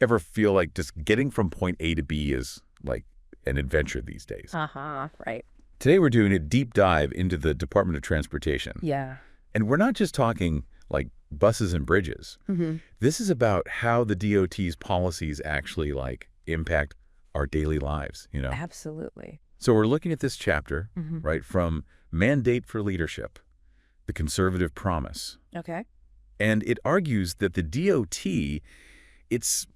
ever feel like just getting from point A to B is like an adventure these days? Right. Today we're doing a deep dive into the Department of Transportation. Yeah. And we're not just talking like buses and bridges. This is about how the DOT's policies actually like impact our daily lives, you know? Absolutely. So we're looking at this chapter, right, from Mandate for Leadership, the Conservative Promise. Okay. And it argues that the DOT, it's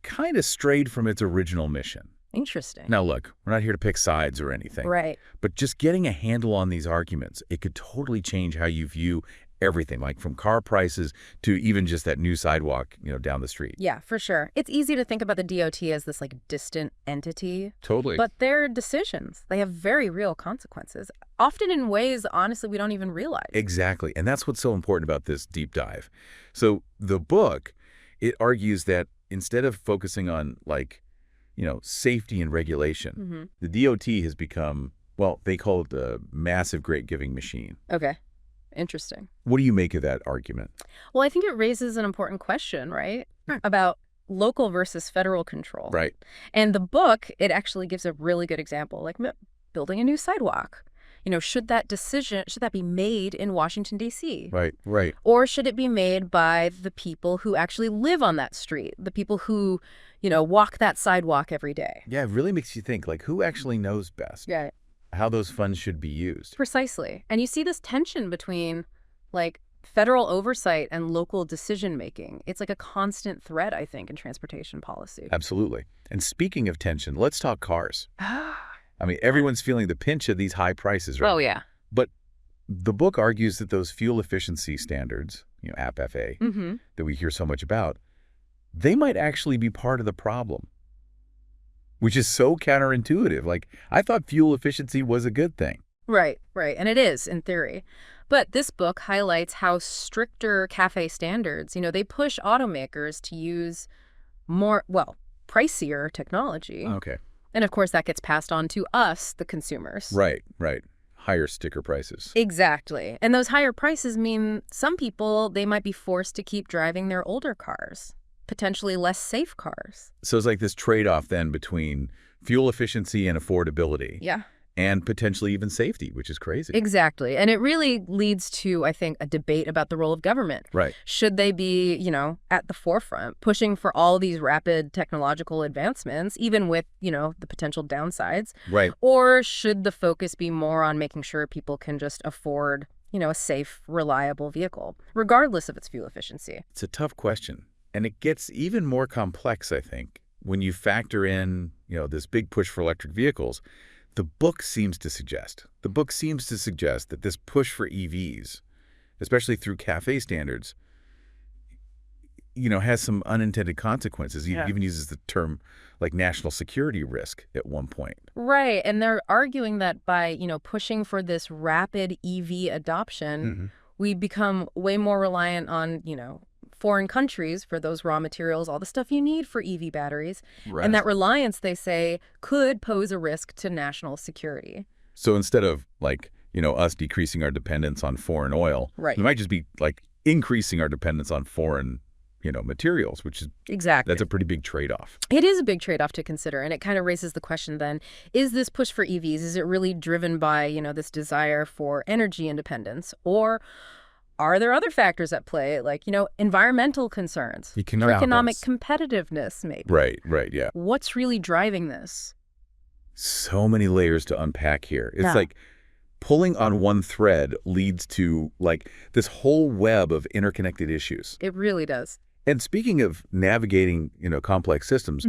kind of strayed from its original mission. Interesting. Now, look, we're not here to pick sides or anything. Right. But just getting a handle on these arguments, it could totally change how you view everything, like from car prices to even just that new sidewalk, you know, down the street. Yeah, for sure. It's easy to think about the DOT as this like distant entity. Totally. But their decisions, they have very real consequences, often in ways, honestly, we don't even realize. Exactly. And that's what's so important about this deep dive. So the book, it argues that instead of focusing on like, you know, safety and regulation, the DOT has become, well, they call it the massive great giving machine. Okay. Interesting. What do you make of that argument? Well, I think it raises an important question, right? About local versus federal control. Right. And the book, it actually gives a really good example, like building a new sidewalk. You know, should that be made in Washington, D.C.? Right, right. Or should it be made by the people who actually live on that street, the people who, you know, walk that sidewalk every day? Yeah, it really makes you think, like, who actually knows best? Yeah. How those funds should be used. Precisely. And you see this tension between, like, federal oversight and local decision-making. It's like a constant thread, I think, in transportation policy. Absolutely. And speaking of tension, let's talk cars. I mean, everyone's feeling the pinch of these high prices, right? Oh, yeah. But the book argues that those fuel efficiency standards, you know, APFA, that we hear so much about, they might actually be part of the problem, which is so counterintuitive. Like, I thought fuel efficiency was a good thing. Right, right. And it is, in theory. But this book highlights how stricter CAFE standards, you know, they push automakers to use more, well, pricier technology. Okay. And of course, that gets passed on to us, the consumers. Right, right. Higher sticker prices. Exactly. And those higher prices mean some people, they might be forced to keep driving their older cars, potentially less safe cars. So it's like this trade-off then between fuel efficiency and affordability. Yeah. And potentially even safety, which is crazy. Exactly. And it really leads to, I think, a debate about the role of government. Right. Should they be, you know, at the forefront, pushing for all these rapid technological advancements, even with, you know, the potential downsides? Right. Or should the focus be more on making sure people can just afford, you know, a safe, reliable vehicle, regardless of its fuel efficiency? It's a tough question. And it gets even more complex, I think, when you factor in, you know, this big push for electric vehicles. The book seems to suggest that this push for EVs, especially through CAFE standards, you know, has some unintended consequences. It even uses the term like national security risk at one point. Right. And they're arguing that by, you know, pushing for this rapid EV adoption, we become way more reliant on, you know, foreign countries for those raw materials, all the stuff you need for EV batteries. Right. And that reliance, they say, could pose a risk to national security. So instead of like, you know, us decreasing our dependence on foreign oil, right, we might just be like increasing our dependence on foreign, you know, materials, which is exactly, that's a pretty big trade-off. It is a big trade-off to consider. And it kind of raises the question then, is this push for EVs, is it really driven by, you know, this desire for energy independence, or are there other factors at play, like, you know, environmental concerns, economic competitiveness, maybe? Right, right, yeah. What's really driving this? So many layers to unpack here. It's like pulling on one thread leads to, like, this whole web of interconnected issues. It really does. And speaking of navigating, you know, complex systems,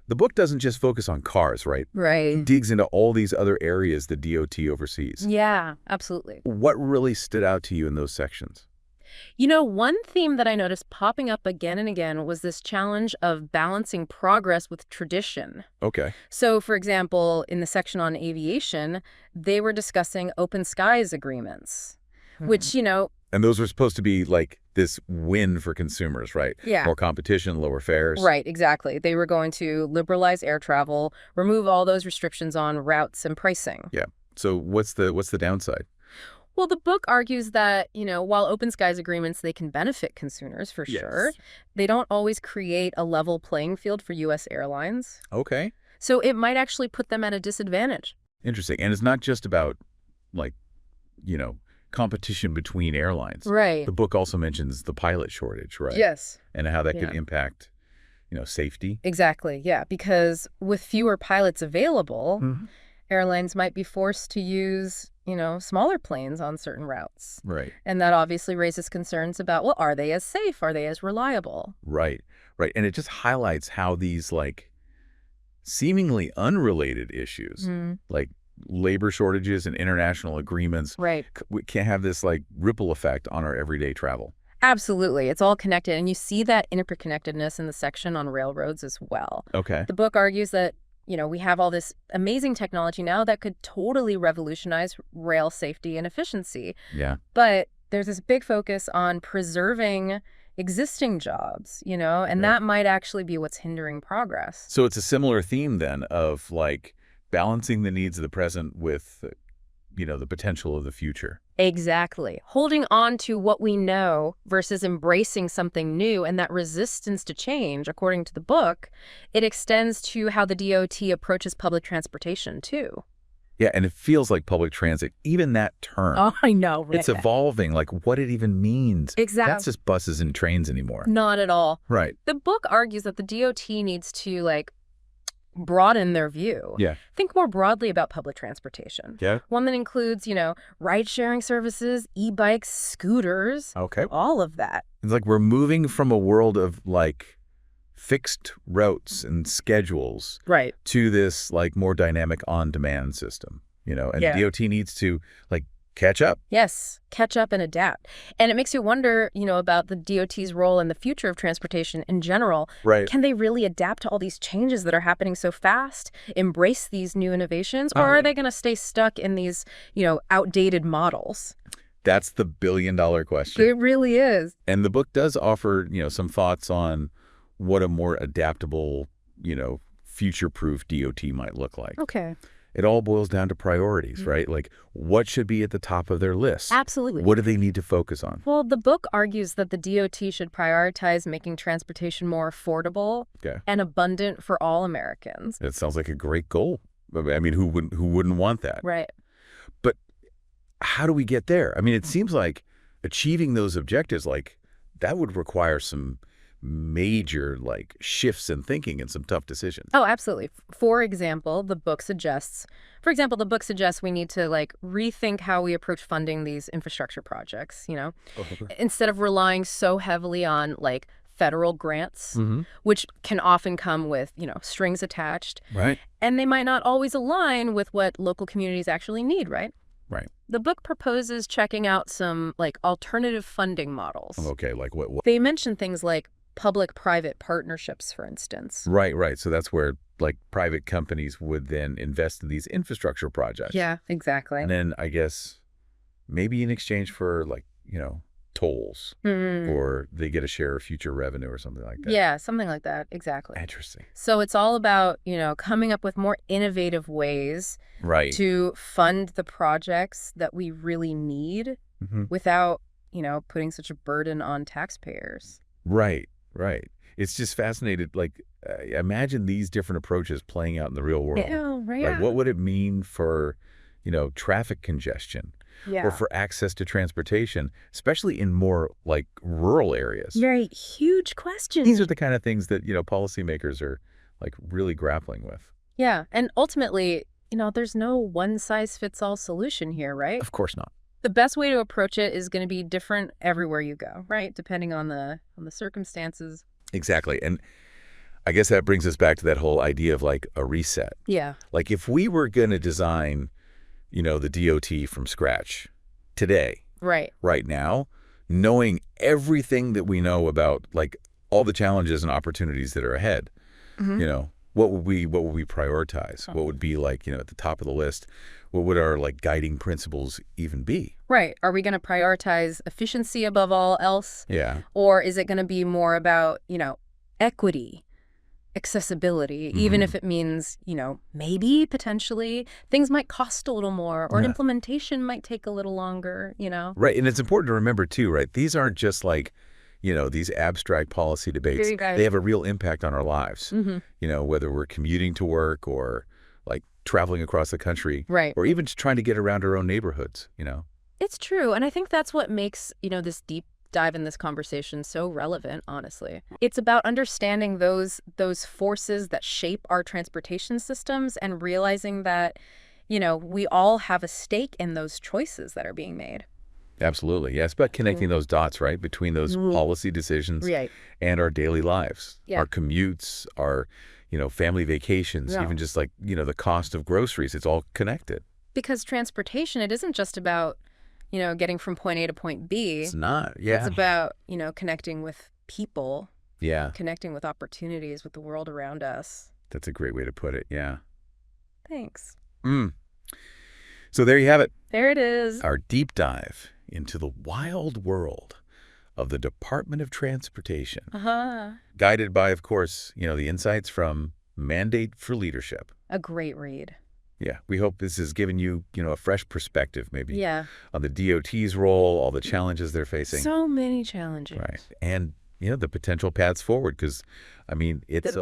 the book doesn't just focus on cars, right? Right. It digs into all these other areas the DOT oversees. Yeah, absolutely. What really stood out to you in those sections? You know, one theme that I noticed popping up again and again was this challenge of balancing progress with tradition. Okay. So, for example, in the section on aviation, they were discussing open skies agreements, which, you know... And those were supposed to be like this win for consumers, right? Yeah. More competition, lower fares. Right, exactly. They were going to liberalize air travel, remove all those restrictions on routes and pricing. Yeah. So what's the downside? Well, the book argues that, while open skies agreements, they can benefit consumers for sure, Yes. they don't always create a level playing field for U.S. airlines. Okay. So it might actually put them at a disadvantage. Interesting. And it's not just about, like, you know, competition between airlines. Right. The book also mentions the pilot shortage, right? Yes. And how that could Yeah. impact, safety. Exactly. Yeah. Because with fewer pilots available, Mhm. airlines might be forced to use, smaller planes on certain routes. Right. And that obviously raises concerns about, well, are they as safe? Are they as reliable? Right. Right. And it just highlights how these, like, seemingly unrelated issues, Mm, like labor shortages and international agreements, right. we can have this, like, ripple effect on our everyday travel. Absolutely. It's all connected. And you see that interconnectedness in the section on railroads as well. Okay. The book argues that, we have all this amazing technology now that could totally revolutionize rail safety and efficiency. Yeah. But there's this big focus on preserving existing jobs, and Right. that might actually be what's hindering progress. So it's a similar theme then of, like, balancing the needs of the present with, the potential of the future. Exactly. Holding on to what we know versus embracing something new, and that resistance to change, according to the book, it extends to how the DOT approaches public transportation, too. Yeah, and it feels like public transit, even that term, Oh, I know, right? it's evolving, like what it even means. Exactly. That's just buses and trains anymore. Not at all. Right. The book argues that the DOT needs to, broaden their view. Yeah. Think more broadly about public transportation. Yeah. One that includes, ride-sharing services, e-bikes, scooters, Okay. all of that. It's like we're moving from a world of, like, fixed routes and schedules Right. to this, like, more dynamic on-demand system, and Yeah. DOT needs to, like, catch up. Yes, catch up and adapt. And it makes you wonder, about the DOT's role in the future of transportation in general. Right. Can they really adapt to all these changes that are happening so fast, embrace these new innovations, or are they going to stay stuck in these, outdated models? That's the billion-dollar question. It really is. And the book does offer, some thoughts on what a more adaptable, future-proof DOT might look like. Okay. It all boils down to priorities, right? Like, what should be at the top of their list? Absolutely. What do they need to focus on? Well, the book argues that the DOT should prioritize making transportation more affordable Okay. and abundant for all Americans. It sounds like a great goal. I mean, who wouldn't want that? Right. But how do we get there? I mean, it seems like achieving those objectives, like, that would require some major, like, shifts in thinking and some tough decisions. Oh, absolutely. For example, the book suggests we need to rethink how we approach funding these infrastructure projects, instead of relying so heavily on federal grants, Mm-hmm. which can often come with, strings attached, Right. and they might not always align with what local communities actually need, right? Right. The book proposes checking out some alternative funding models. Okay. Like what? They mention things like public-private partnerships, for instance. Right. Right. So that's where, like, private companies would then invest in these infrastructure projects. Yeah, exactly. And then I guess maybe in exchange for, like, tolls, or they get a share of future revenue or something like that. Yeah, something like that. Exactly. Interesting. So it's all about, coming up with more innovative ways Right. to fund the projects that we really need Mm-hmm. without, putting such a burden on taxpayers. Right. Right. It's just fascinating. Like, imagine these different approaches playing out in the real world. Yeah, right. Like, what would it mean for, traffic congestion or for access to transportation, especially in more, like, rural areas? Right. Huge question. These are the kind of things that, policymakers are, like, really grappling with. Yeah. And ultimately, there's no one-size-fits-all solution here, right? Of course not. The best way to approach it is going to be different everywhere you go, right? Depending on the circumstances. Exactly. And I guess that brings us back to that whole idea of, like, a reset. Yeah. Like, if we were going to design, the DOT from scratch today, Right. right now, knowing everything that we know about, like, all the challenges and opportunities that are ahead, Mhm. what would we prioritize? What would be, like, at the top of the list? What would our, like, guiding principles even be? Right. Are we going to prioritize efficiency above all else? Yeah. Or is it going to be more about, equity, accessibility, even if it means, maybe potentially things might cost a little more or implementation might take a little longer, Right. And it's important to remember, too, right? These aren't just like, these abstract policy debates. They have a real impact on our lives, whether we're commuting to work or like traveling across the country, right, or even just trying to get around our own neighborhoods, It's true. And I think that's what makes, this deep dive in this conversation so relevant, honestly. It's about understanding those forces that shape our transportation systems and realizing that, we all have a stake in those choices that are being made. Absolutely. Yeah, it's about connecting those dots, right, between those policy decisions and our daily lives, our commutes, our, family vacations, even just like, the cost of groceries. It's all connected. Because transportation, it isn't just about, getting from point A to point B. It's not, yeah. It's about, connecting with people. Yeah. Connecting with opportunities, with the world around us. That's a great way to put it, yeah. Thanks. So there you have it. There it is. Our deep dive into the wild world of the Department of Transportation. Guided by, of course, the insights from Mandate for Leadership. A great read. Yeah, we hope this has given you, a fresh perspective maybe on the DOT's role, all the challenges they're facing. So many challenges. Right. And, the potential paths forward because, it's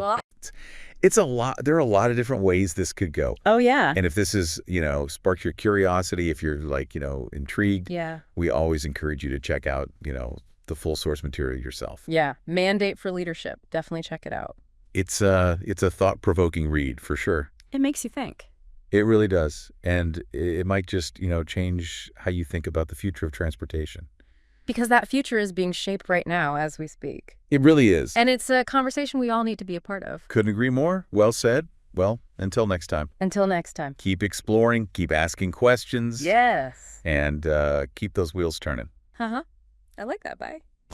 a lot. There are a lot of different ways this could go. Oh, yeah. And if this is, sparked your curiosity, if you're like, intrigued, we always encourage you to check out, the full source material yourself. Yeah. Mandate for Leadership. Definitely check it out. It's a thought-provoking read for sure. It makes you think. It really does. And it might just, change how you think about the future of transportation. Because that future is being shaped right now as we speak. It really is. And it's a conversation we all need to be a part of. Couldn't agree more. Well said. Well, until next time. Until next time. Keep exploring, keep asking questions. Yes. And keep those wheels turning. I like that. Bye.